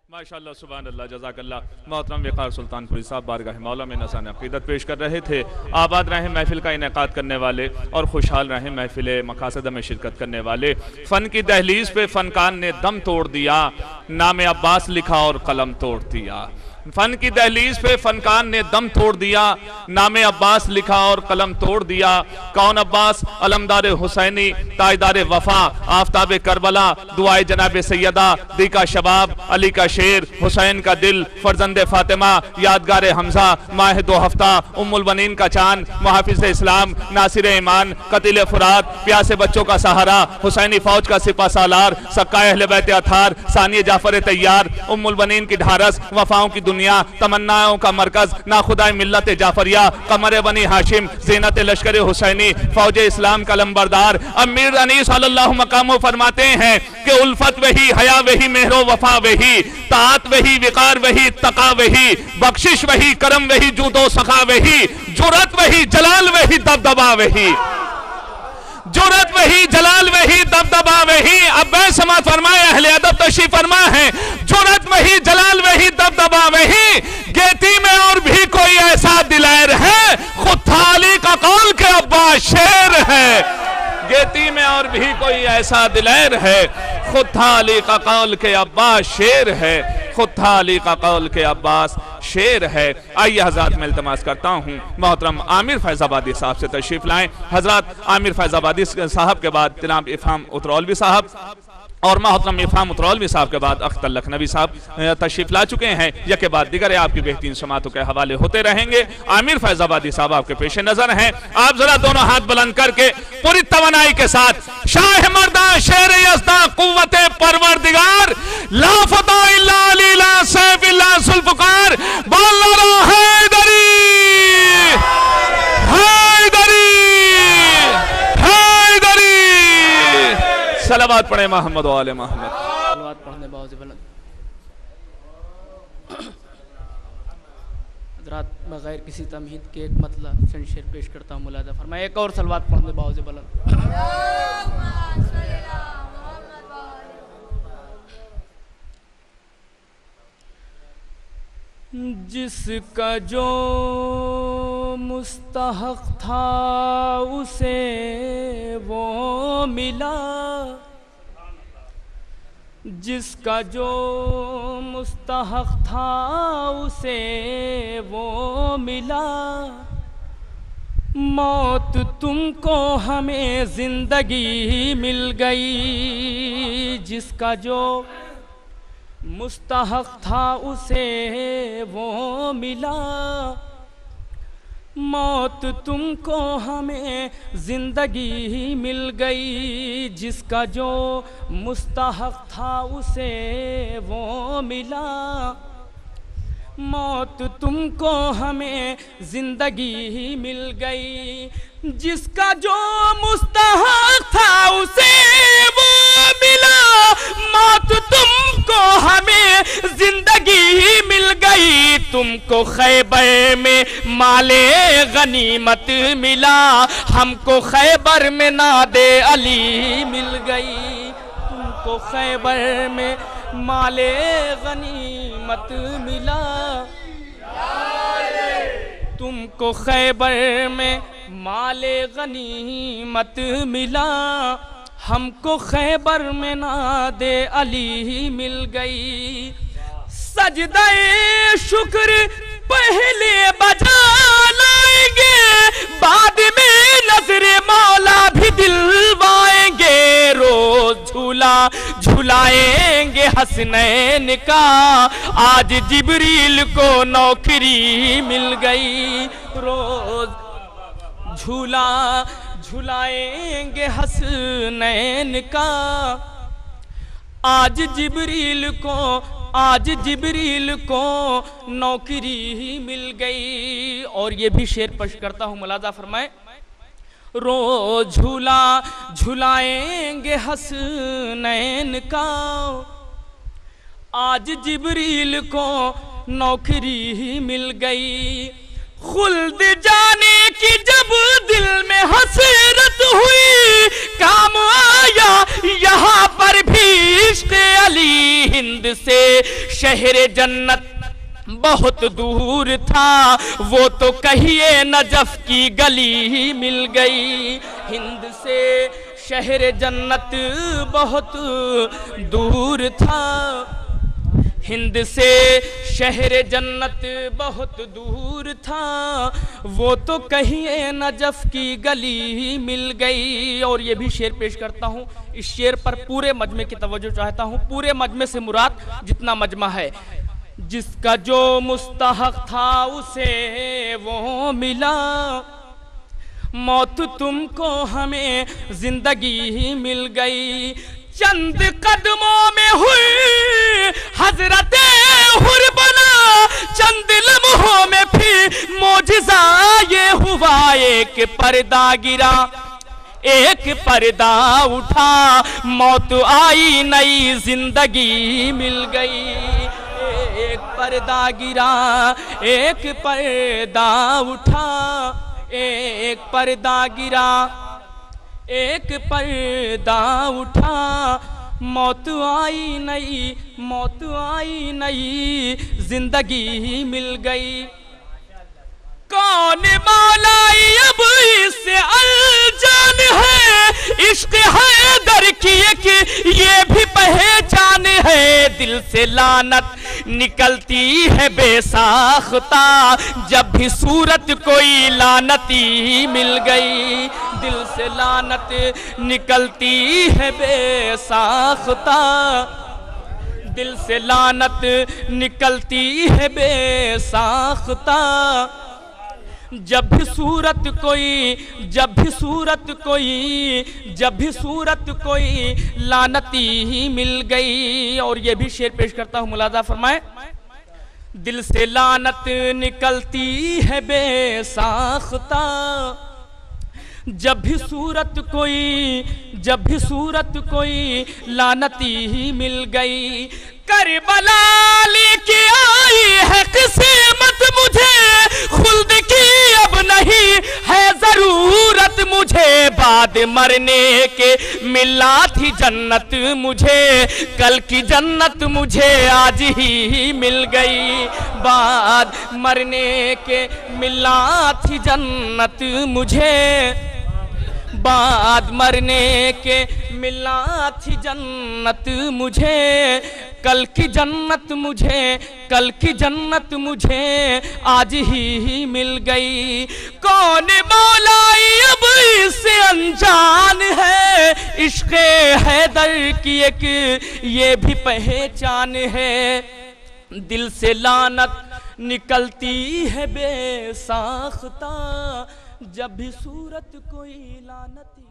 माशाअल्लाह सुभान अल्लाह जज़ाकल्लाह। मोहतरम वक़ार सुल्तानपुरी साहब बारगाह मौला में नज़ान अक़ीदत पेश कर रहे थे। आबाद रहे महफिल का इनेकाद करने वाले और खुशहाल रहे महफिल मकासद में शिरकत करने वाले। फ़न की दहलीज पे फ़नकार ने दम तोड़ दिया, नाम अब्बास लिखा और कलम तोड़ दिया। फ़न की दहलीज पे फ़नकार ने दम तोड़ दिया, नाम अब्बास लिखा और कलम तोड़ दिया। कौन अब्बास? अलमदार हुसैनी, ताजदार वफा, आफ्ताब करबला, दुआए जनाब सैयदा, दी का शबाब, अली का शेर, हुसैन का दिल, फर्जंदे फातिमा, यादगार हमजा, माह दो हफ्ता, उम्मुल बनीन का चांद, मुहाफिज इस्लाम, नासिर ईमान, कतिल फुरात, प्यासे बच्चों का सहारा, हुसैनी फौज का सिपा सालार, सक्का अहले बैत अथार, सानिय जाफर तैयार, उम्मुल बनीन की ढारस, वफाओं की दुनिया, तमन्नाओं का मरकज, ना खुदाए मिल्लत जाफरिया, कमर बनी हाशिम, ज़ीनत लश्कर हुसैनी, फौज इस्लाम का लंबरदार। अमीर अनीस सल्लल्लाहु मकामों फरमाते हैं कि उल्फत वही, हया वही, मेहरो वफा वही, ताअत वही, विकार वही, तका वही, बख्शिश वही, करम वही, जूदो सखा वही, जुरत वही, जलाल वही, दबदबा वही। जुरत वही, जलाल वही, दबदबा वही। अब समात फरमाए, अहले अदब तशरीफ फरमा है। जुरत वही, जलाल वही, दबदबा वही। गेती में और भी कोई ऐसा दिलैर है, खुद थाली का कौल के अब्बास शेर है। गेती में और भी कोई ऐसा दिलैर है, खुद थाली का कौल के अब्बास शेर है। खुद थाली का कौल के अब्बास शेर है। आइए हजरत में इल्तमास करता हूँ मोहतरम आमिर फैजाबादी साहब से तशरीफ लाएं। हजरत आमिर फैजाबादी साहब के बाद जनाब इफ़हाम उतरौलवी साहब और मोहतरम इफ़हाम उतरौलवी साहब के बाद अख्तर लखनवी साहब तशरीफ ला चुके हैं। यके बाद दिगर आपकी बेहतरीन समातों के हवाले होते रहेंगे। आमिर फैजाबादी साहब आपके पेश नजर हैं। आप जरा दोनों हाथ बुलंद करके पूरी तवनाई के साथ शाह मर्दा शेर यज़दा कुव्वते परवरदिगार ला फता इल्ला अली ला सैफ इल्ला जुल्फ़िकार बल्ला हैदरी हैदरी हैदरी। सलावत पढ़े मोहम्मद वाले मोहम्मद। सलावत पढ़ने बावजूद हज़रात बगैर किसी तमहीद के एक मतलब चंद शेर पेश करता हूँ। मुलादा फरमाए एक और सलावत पढ़ने बावजूद जिसका जो मुस्तहक था उसे वो मिला, जिसका जो मुस्तहक था उसे वो मिला। मौत तुमको हमें जिंदगी मिल गई, जिसका जो मुस्तहक था उसे वो मिला। मौत तुमको हमें जिंदगी मिल गई, जिसका जो मुस्तहक था उसे वो मिला। मौत तुमको हमें जिंदगी मिल गई, जिसका जो मुस्तहक था उसे वो मिला। मौत तुमको हमें जिंदगी मिल गई, तुमको खैबर में माले गनीमत मिला, हमको खैबर में नादे अली मिल गई। तुमको खैबर में माले गनीमत मिला, तुमको खैबर में माले गनीमत मिला, हमको खैबर में नादे अली मिल गई। सजदाए शुक्र पहले बजा लाएंगे, बाद में नजरे मौला भी दिलवाएंगे। रोज झूला झुलाएंगे हसनैन का, आज जिब्रील को नौकरी मिल गई। रोज झूला झुलाएंगे हसनैन का, आज जिब्रील को नौकरी मिल गई। और ये भी शेर पेश करता हूँ, मुलाजा फरमाए। रोज झूला झुलाएंगे हसनैन का, आज जिब्रील को नौकरी मिल गई। खुल्द जाने की जब दिल में हसरत हुई, काम आया यहाँ पर भी इश्क़ गली, हिंद से शहर जन्नत बहुत दूर था, वो तो कहिए नजफ की गली मिल गई। हिंद से शहर जन्नत बहुत दूर था, हिंद से शहर जन्नत बहुत दूर था, वो तो कहिए नजफ की गली मिल गई। और ये भी शेर पेश करता हूँ, इस शेर पर पूरे मजमे की तवज्जो चाहता हूँ। पूरे मजमे से मुराद जितना मजमा है, जिसका जो मुस्तहक था उसे वो मिला, मौत तुमको हमें जिंदगी मिल गई। चंद कदमों में हुई हजरत हुर बना, चंद लम्हों में फिर मोजिज़ा ये हुआ, एक पर्दा गिरा एक पर्दा उठा, मौत आई नई जिंदगी मिल गई। एक पर्दा गिरा एक पर्दा उठा, एक पर्दा गिरा एक पर्दा उठा, मौत आई नई जिंदगी मिल गई। कौन मौलाई अब इससे अनजान है, इश्क है दर की एक ये भी पहचान है। दिल से लानत निकलती है बेसाख्ता, जब भी सूरत कोई लानती मिल गई। दिल से लानत निकलती है बेसाख्ता, दिल से लानत निकलती है बेसाख्ता, जब भी सूरत कोई लानती मिल गई। और ये भी शेर पेश करता हूँ, मुलाजा फरमाए। दिल से लानत निकलती है बेसाख्ता, जब भी सूरत कोई लानती मिल गई। करबला लेके आई है किस्मत मुझे, खुल्द की अब नहीं है जरूरत मुझे। बाद मरने के मिला थी जन्नत मुझे, कल की जन्नत मुझे आज ही मिल गई। बाद मरने के मिला थी जन्नत मुझे, बाद मरने के मिला थी जन्नत मुझे, कल की जन्नत मुझे आज ही मिल गई। कौन मौलाई अब इससे अनजान है, इश्क़ हैदर की एक ये भी पहचान है। दिल से लानत निकलती है बेसाख्ता, जब भी सूरत कोई लानती